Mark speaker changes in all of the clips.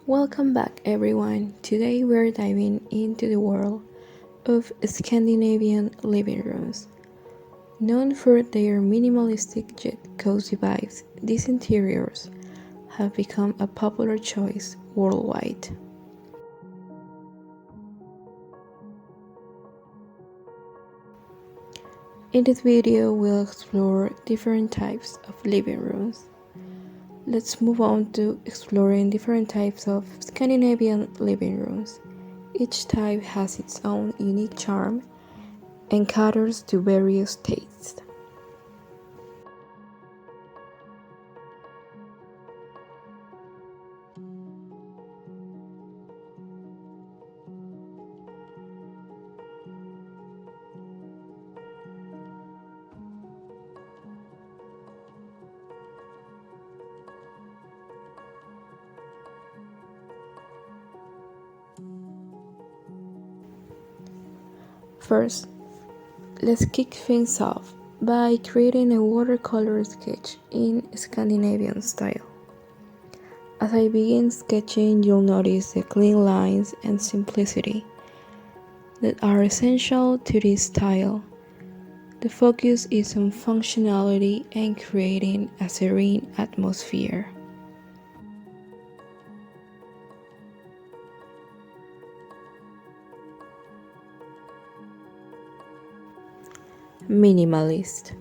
Speaker 1: Welcome back, everyone. Today we're diving into the world of Scandinavian living rooms. Known for their minimalistic yet cozy vibes, these interiors have become a popular choice worldwide. In this video, we'll explore different types of living rooms. Let's move on to exploring different types of Scandinavian living rooms. Each type has its own unique charm and caters to various tastes. First, let's kick things off by creating a watercolor sketch in Scandinavian style. As I begin sketching, you'll notice the clean lines and simplicity that are essential to this style. The focus is on functionality and creating a serene atmosphere. Minimalist.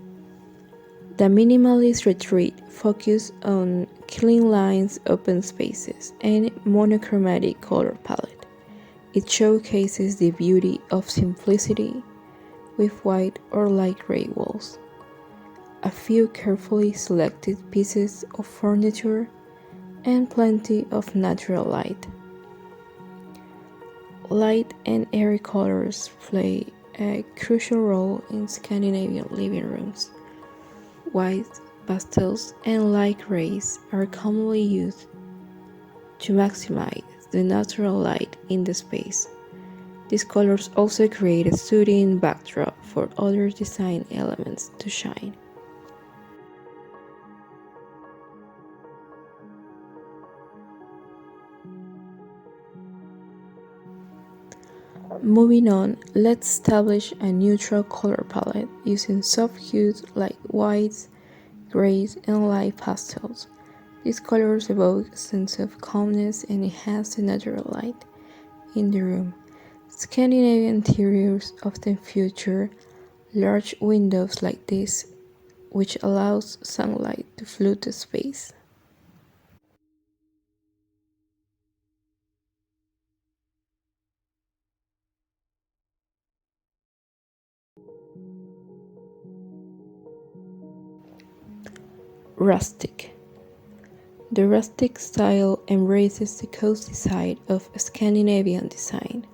Speaker 1: The minimalist retreat focuses on clean lines, open spaces, and monochromatic color palette. It showcases the beauty of simplicity with white or light gray walls, a few carefully selected pieces of furniture, and plenty of natural light. Light and airy colors play a crucial role in Scandinavian living rooms. White, pastels, and light grays are commonly used to maximize the natural light in the space. These colors also create a soothing backdrop for other design elements to shine. Moving on, let's establish a neutral color palette using soft hues like whites, grays, and light pastels. These colors evoke a sense of calmness and enhance the natural light in the room. Scandinavian interiors often feature large windows like this, which allows sunlight to flood the space. Rustic. The rustic style embraces the cozy side of Scandinavian design.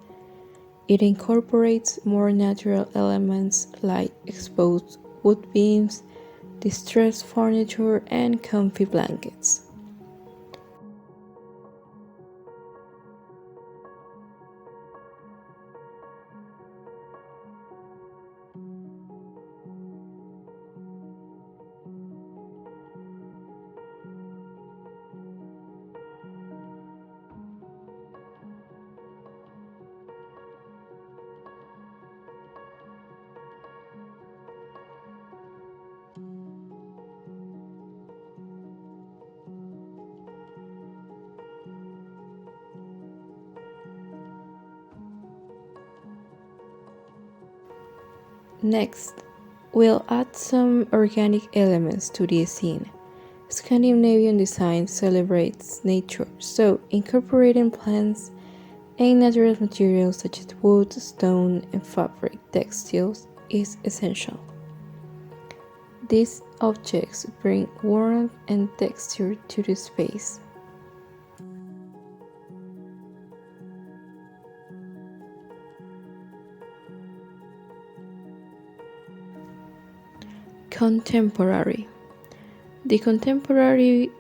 Speaker 1: It incorporates more natural elements like exposed wood beams, distressed furniture, and comfy blankets. Next, we'll add some organic elements to the scene. Scandinavian design celebrates nature, so incorporating plants and natural materials such as wood, stone, and fabric textiles is essential. These objects bring warmth and texture to the space. Contemporary. The contemporary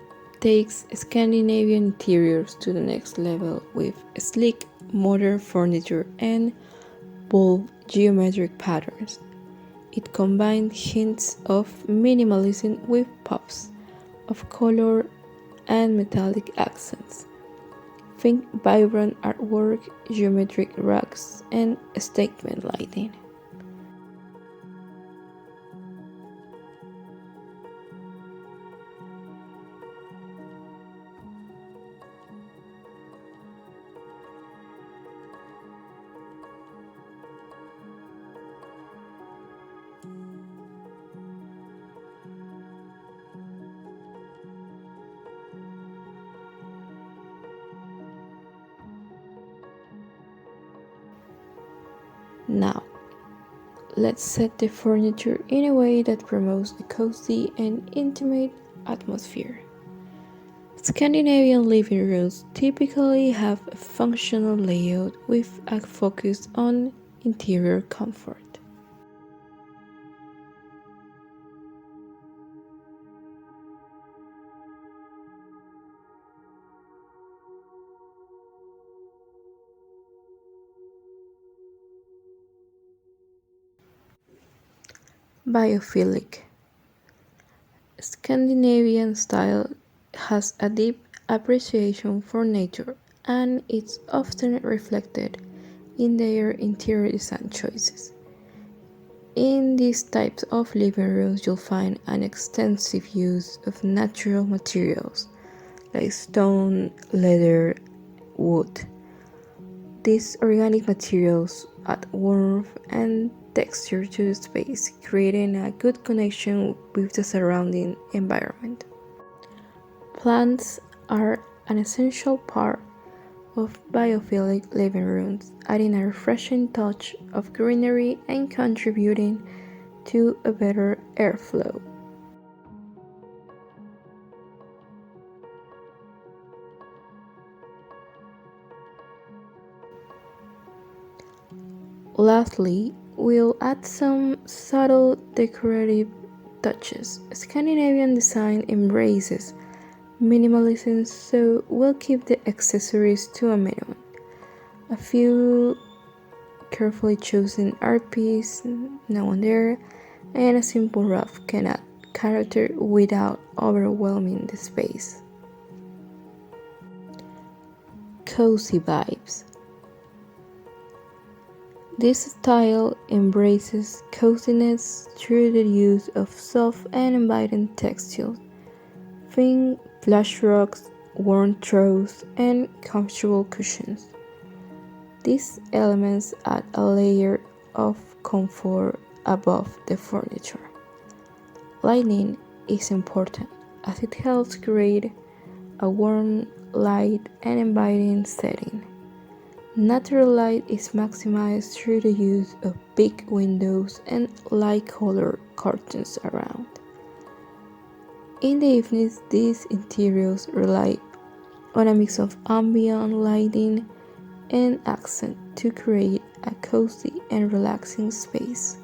Speaker 1: takes Scandinavian interiors to the next level with sleek, modern furniture and bold geometric patterns. It combines hints of minimalism with pops of color and metallic accents. Think vibrant artwork, geometric rugs, and statement lighting. Now, let's set the furniture in a way that promotes a cozy and intimate atmosphere. Scandinavian living rooms typically have a functional layout with a focus on interior comfort. Biophilic. Scandinavian style has a deep appreciation for nature, and it's often reflected in their interior design choices. In these types of living rooms, you'll find an extensive use of natural materials like stone, leather, wood. These organic materials add warmth and texture to the space, creating a good connection with the surrounding environment. Plants are an essential part of biophilic living rooms, adding a refreshing touch of greenery and contributing to a better airflow. Lastly, we'll add some subtle decorative touches. Scandinavian design embraces minimalism, so we'll keep the accessories to a minimum. A few carefully chosen art pieces now and there, and a simple roof can add character without overwhelming the space. Cozy vibes. This style embraces coziness through the use of soft and inviting textiles. Think plush rugs, warm throws, and comfortable cushions. These elements add a layer of comfort above the furniture. Lighting is important as it helps create a warm, light, and inviting setting. Natural light is maximized through the use of big windows and light-colored curtains around. In the evenings, these interiors rely on a mix of ambient lighting and accent to create a cozy and relaxing space.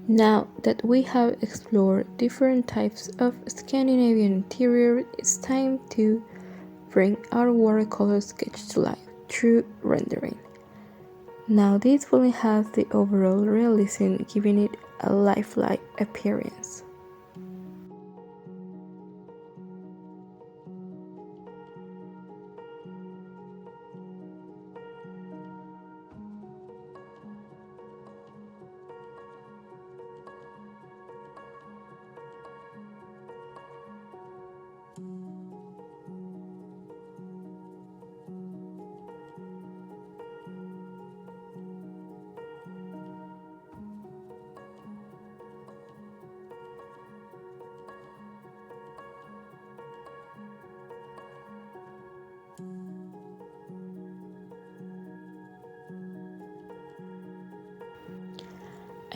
Speaker 1: Now that we have explored different types of Scandinavian interior, it's time to bring our watercolor sketch to life through rendering. Now this will enhance the overall realism, giving it a lifelike appearance.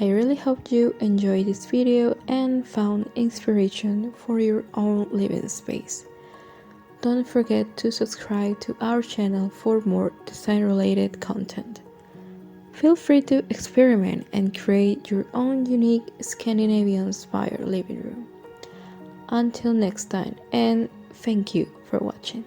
Speaker 1: I really hope you enjoyed this video and found inspiration for your own living space. Don't forget to subscribe to our channel for more design related content. Feel free to experiment and create your own unique Scandinavian inspired living room. Until next time, and thank you for watching.